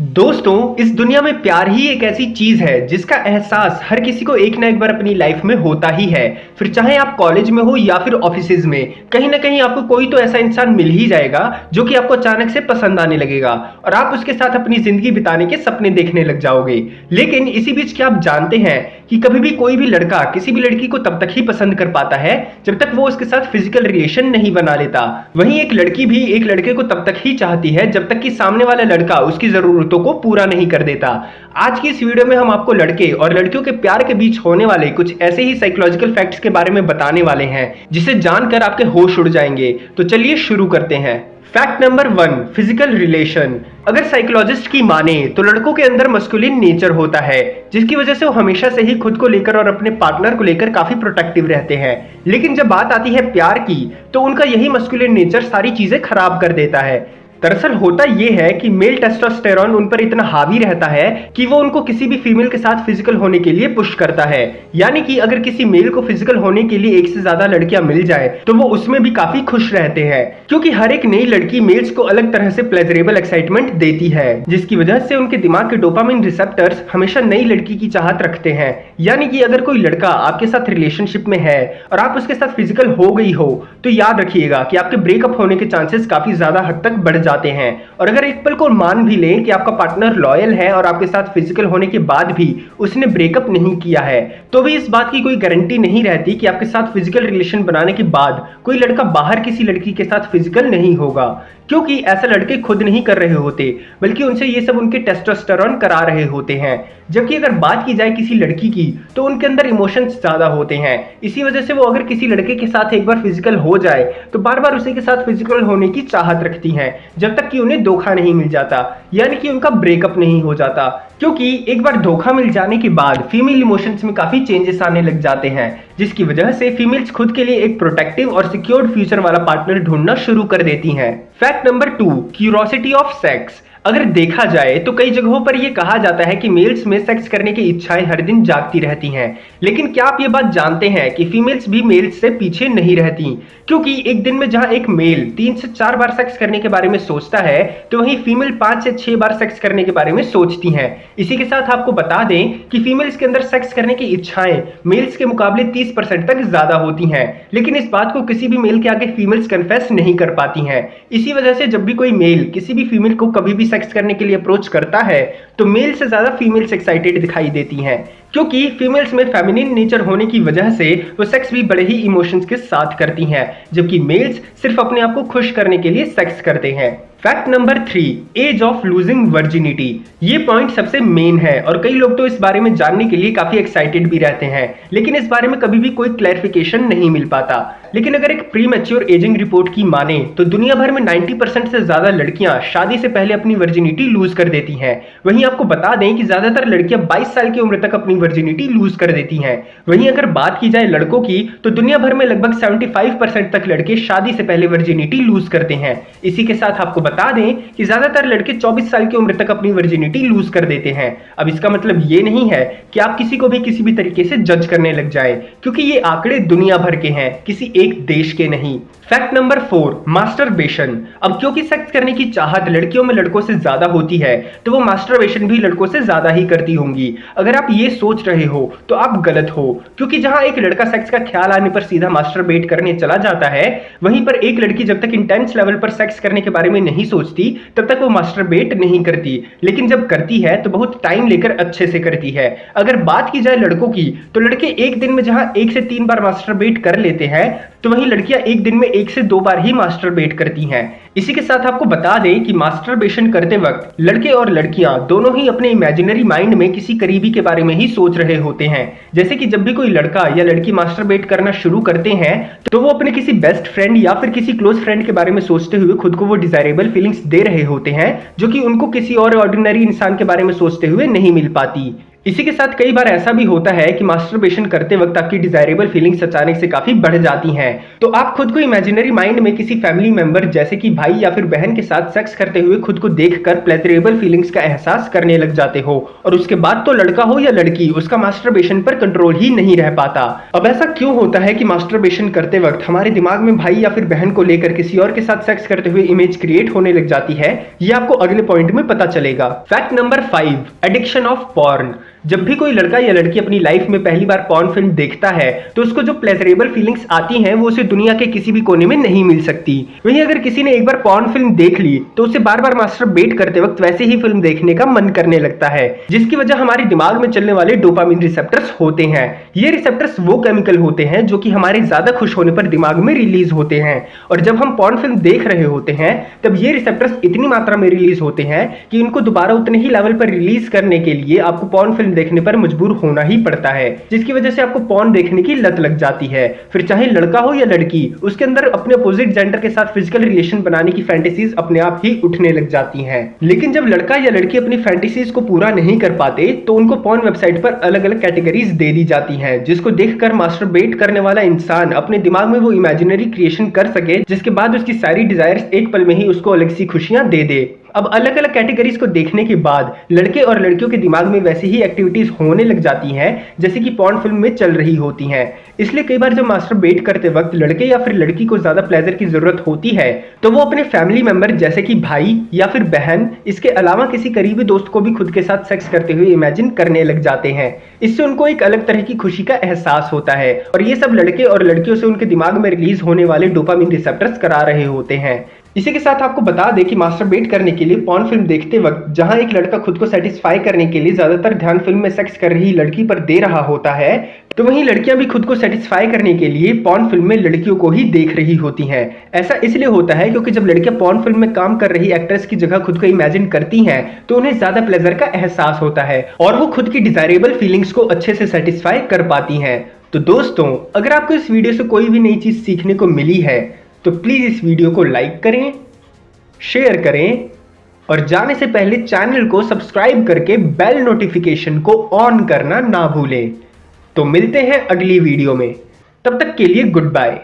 दोस्तों, इस दुनिया में प्यार ही एक ऐसी चीज है जिसका एहसास हर किसी को एक ना एक बार अपनी लाइफ में होता ही है। फिर चाहे आप कॉलेज में हो या फिर ऑफिसेज में, कहीं ना कहीं आपको कोई तो ऐसा इंसान मिल ही जाएगा जो कि आपको अचानक से पसंद आने लगेगा और आप उसके साथ अपनी जिंदगी बिताने के सपने देखने लग जाओगे। लेकिन इसी बीच क्या आप जानते हैं कि कभी भी कोई भी लड़का किसी भी लड़की को तब तक ही पसंद कर पाता है जब तक वो उसके साथ फिजिकल रिलेशन नहीं बना लेता। वहीं एक लड़की भी एक लड़के को तब तक ही चाहती है जब तक कि सामने वाला लड़का उसकी जरूरतों को पूरा नहीं कर देता। आज की इस वीडियो में हम आपको लड़के और लड़कियों के प्यार के बीच होने वाले कुछ ऐसे ही साइकोलॉजिकल फैक्ट्स के बारे में बताने वाले हैं जिसे जानकर आपके होश उड़ जाएंगे। तो चलिए शुरू करते हैं। Fact number 1, physical relation. अगर साइकोलॉजिस्ट की माने तो लड़कों के अंदर मस्कुलिन नेचर होता है जिसकी वजह से वो हमेशा से ही खुद को लेकर और अपने पार्टनर को लेकर काफी प्रोटेक्टिव रहते हैं। लेकिन जब बात आती है प्यार की तो उनका यही मस्कुलिन नेचर सारी चीजें खराब कर देता है। दरअसल होता यह है कि मेल टेस्टोस्टेरोन उन पर इतना हावी रहता है कि वो उनको किसी भी फीमेल के साथ फिजिकल होने के लिए पुश करता है। यानी कि अगर किसी मेल को फिजिकल होने के लिए एक से ज्यादा लड़कियां मिल जाए तो वो उसमें भी काफी खुश रहते हैं, क्योंकि हर एक नई लड़की मेल्स को अलग तरह से प्लेजरेबल एक्साइटमेंट देती है, जिसकी वजह से उनके दिमाग के डोपामिन रिसेप्टर्स हमेशा नई लड़की की चाहत रखते हैं। यानी कि अगर कोई लड़का आपके साथ रिलेशनशिप में है और आप उसके साथ फिजिकल हो गई हो तो याद रखिएगा कि आपके ब्रेकअप होने के चांसेस काफी ज्यादा हद तक बढ़ जाते हैं। और अगर एक पल को मान भी लें कि आपका पार्टनर लॉयल है और आपके साथ फिजिकल होने के बाद भी उसने ब्रेकअप नहीं किया है, तो भी इस बात की कोई गारंटी नहीं रहती कि आपके साथ फिजिकल रिलेशन बनाने के बाद कोई लड़का बाहर किसी लड़की के साथ फिजिकल नहीं होगा, क्योंकि ऐसा लड़के खुद नहीं कर रहे होते बल्कि उनसे ये सब उनके टेस्टोस्टेरोन करा रहे होते हैं। जबकि अगर बात की जाए किसी लड़की की तो उनके अंदर इमोशंस ज्यादा होते हैं। इसी वजह से वो अगर किसी लड़के के साथ एक बार फिजिकल हो जाए तो बार बार उसी के साथ फिजिकल होने की चाहत रखती हैं जब तक कि उन्हें धोखा नहीं मिल जाता, यानी कि उनका ब्रेकअप नहीं हो जाता। क्योंकि एक बार धोखा मिल जाने के बाद फीमेल इमोशंस में काफी चेंजेस आने लग जाते हैं, जिसकी वजह से फीमेल्स खुद के लिए एक प्रोटेक्टिव और सिक्योर्ड फ्यूचर वाला पार्टनर ढूंढना शुरू कर देती हैं। Fact number 2, curiosity of sex. अगर देखा जाए तो कई जगहों पर यह कहा जाता है कि मेल्स में सेक्स करने की इच्छाएं हर दिन जागती रहती हैं, लेकिन क्या आप ये बात जानते हैं कि फीमेल्स भी मेल्स से पीछे नहीं रहती? क्योंकि एक दिन में जहां एक मेल 3 से 4 बार सेक्स करने के बारे में सोचता है तो वहीं फीमेल 5 से 6 बार सेक्स करने के बारे में सोचती हैं। इसी के साथ आपको बता दें कि फीमेल्स के अंदर सेक्स करने की इच्छाएं मेल्स के मुकाबले 30% तक ज्यादा होती हैं, लेकिन इस बात को किसी भी मेल के आगे फीमेल्स कन्फेस नहीं कर पाती हैं। इसी वजह से जब भी कोई मेल किसी भी फीमेल को कभी भी सेक्स करने के लिए अप्रोच करता है तो मेल से ज्यादा फीमेल्स एक्साइटेड दिखाई देती हैं, क्योंकि फीमेल्स में फेमिनिन नेचर होने की वजह से वो सेक्स भी बड़े ही इमोशंस के साथ करती हैं, जबकि मेल्स सिर्फ अपने आप को खुश करने के लिए सेक्स करते हैं। Fact number 3, age of losing virginity. ये पॉइंट सबसे मेन है और कई लोग तो इस बारे में जानने के लिए काफी एक्साइटेड भी रहते हैं, लेकिन इस बारे में कभी भी कोई क्लैरिफिकेशन नहीं मिल पाता। लेकिन अगर एक प्री मैच्योर एजिंग रिपोर्ट की माने तो दुनिया भर में 90% से ज्यादा लड़कियां शादी से पहले अपनी वर्जिनिटी लूज कर देती हैं। वहीं आपको बता दें कि ज्यादातर लड़कियां 22 साल की उम्र तक अपनी वर्जिनिटी लूज कर देती हैं। वहीं अगर बात की जाए लड़कों की तो दुनिया भर में लगभग 75% तक लड़के शादी से पहले वर्जिनिटी लूज करते हैं। इसी के साथ आपको बता दें कि ज्यादातर लड़के 24 साल की उम्र तक अपनी वर्जिनिटी लूज कर देते हैं। अब इसका मतलब ये नहीं है कि आप किसी को भी किसी भी तरीके से जज करने लग जाएं, क्योंकि ये आंकड़े दुनिया भर के हैं, किसी एक देश के नहीं। Fact number 4, masturbation. अब क्योंकि सेक्स करने की चाहत लड़कियों में लड़कों से ज्यादा होती है तो वो मास्टरबेशन भी लड़कों से ज्यादा ही करती होंगी। अगर आप ये सोच रहे हो तो आप गलत हो, क्योंकि जहां एक लड़का सेक्स का ख्याल आने पर सीधा मास्टरबेट करने चला जाता है, वहीं पर एक लड़की जब तक इंटेंस लेवल पर सेक्स करने के बारे में नहीं सोचती तब तक वो मास्टरबेट नहीं करती, लेकिन जब करती है तो बहुत टाइम लेकर अच्छे से करती है। अगर बात की जाए लड़कों की तो लड़के एक दिन में जहां 1 से 3 बार मास्टरबेट कर लेते हैं तो वहीं लड़कियां एक दिन में 1 से 2 बार ही मास्टरबेट करती हैं। इसी के साथ आपको बता दें कि मास्टरबेशन करते वक्त लड़के और लड़कियां दोनों ही अपने इमेजिनरी माइंड में किसी करीबी के बारे में ही सोच रहे होते हैं। जैसे कि जब भी कोई लड़का या लड़की मास्टरबेट करना शुरू करते हैं तो वो अपने किसी बेस्ट फ्रेंड या फिर किसी क्लोज फ्रेंड के बारे में सोचते हुए खुद को वो डिजायरेबल फीलिंग्स दे रहे होते हैं, जो कि उनको किसी और ऑर्डिनरी इंसान के बारे में सोचते हुए नहीं मिल पाती। इसी के साथ कई बार ऐसा भी होता है कि मास्टरबेशन करते वक्त आपकी डिजायरेबल फीलिंग्स अचानक से काफी बढ़ जाती हैं। तो आप खुद को इमेजिनरी माइंड में किसी फैमिली मेंबर जैसे कि भाई या फिर बहन के साथ सेक्स करते हुए खुद को देखकर प्लेजरेबल फीलिंग्स का एहसास करने लग जाते हो, और उसके बाद तो लड़का हो या लड़की, उसका मास्टरबेशन पर कंट्रोल ही नहीं रह पाता। अब ऐसा क्यों होता है कि मास्टरबेशन करते वक्त हमारे दिमाग में भाई या फिर बहन को लेकर किसी और के साथ सेक्स करते हुए इमेज क्रिएट होने लग जाती है, ये आपको अगले पॉइंट में पता चलेगा। Fact number 5, addiction of porn. जब भी कोई लड़का या लड़की अपनी लाइफ में पहली बार पॉर्न फिल्म देखता है तो उसको जो प्लेजरेबल फीलिंग्स आती हैं वो उसे दुनिया के किसी भी कोने में नहीं मिल सकती। वहीं अगर किसी ने एक बार पॉर्न फिल्म देख ली तो उसे बार बार मास्टरबेट करते वक्त वैसे ही फिल्म देखने का मन करने लगता है, जिसकी वजह हमारे दिमाग में चलने वाले डोपामिन रिसेप्टर्स होते हैं। ये रिसेप्टर्स वो केमिकल होते हैं जो कि हमारे ज्यादा खुश होने पर दिमाग में रिलीज होते हैं, और जब हम पॉर्न फिल्म देख रहे होते हैं तब ये रिसेप्टर्स इतनी मात्रा में रिलीज होते हैं कि उनको दोबारा उतने ही लेवल पर रिलीज करने के लिए आपको पॉर्न फिल्म देखने पर मजबूर होना ही पड़ता है, जिसकी वजह से आपको पॉर्न देखने की लत लग जाती है। फिर चाहे लड़का हो या लड़की, उसके अंदर अपने अपोजिट जेंडर के साथ फिजिकल रिलेशन बनाने की फैंटेसीज अपने आप ही उठने लग जाती हैं। लेकिन जब लड़का या लड़की अपनी फैंटेसीज को पूरा नहीं कर पाते तो उनको पॉर्न वेबसाइट पर अलग अलग कैटेगरीज दे दी जाती हैं, जिसको देखकर मास्टरबेट करने वाला इंसान अपने दिमाग में वो इमेजिनरी क्रिएशन कर सके, जिसके बाद उसकी सारी डिजायर्स एक पल में ही उसको अलग सी खुशियां दे दे। अब अलग अलग कैटेगरीज को देखने के बाद लड़के और लड़कियों के दिमाग में वैसी ही एक्टिविटीज होने लग जाती हैं जैसे कि पॉर्न फिल्म में चल रही होती हैं। इसलिए कई बार जब मास्टरबेट करते वक्त लड़के या फिर लड़की को ज्यादा प्लेजर की जरूरत होती है तो वो अपने फैमिली मेंबर जैसे कि भाई या फिर बहन, इसके अलावा किसी करीबी दोस्त को भी खुद के साथ सेक्स करते हुए इमेजिन करने लग जाते हैं। इससे उनको एक अलग तरह की खुशी का एहसास होता है, और ये सब लड़के और लड़कियों से उनके दिमाग में रिलीज होने वाले डोपामिन रिसेप्टर्स करा रहे होते हैं। इसी के साथ आपको बता दें कि मास्टरबेट करने के लिए पॉर्न फिल्म देखते वक्त जहां एक लड़का खुद को सेटिस्फाई करने के लिए ज्यादातर ध्यान फिल्म में सेक्स कर रही लड़की पर दे रहा होता है, तो वहीं लड़कियां भी खुद को सेटिस्फाई करने के लिए पॉर्न फिल्म में लड़कियों को ही देख रही होती हैं। ऐसा इसलिए होता है क्योंकि जब लड़कियां पॉर्न फिल्म में काम कर रही एक्ट्रेस की जगह खुद को इमेजिन करती हैं तो उन्हें ज्यादा प्लेजर का एहसास होता है और वो खुद की डिजायरेबल फीलिंग्स को अच्छे से सेटिस्फाई कर पाती हैं। तो दोस्तों, अगर आपको इस वीडियो से कोई भी नई चीज सीखने को मिली है तो प्लीज इस वीडियो को लाइक करें, शेयर करें, और जाने से पहले चैनल को सब्सक्राइब करके बेल नोटिफिकेशन को ऑन करना ना भूलें। तो मिलते हैं अगली वीडियो में, तब तक के लिए गुड बाय।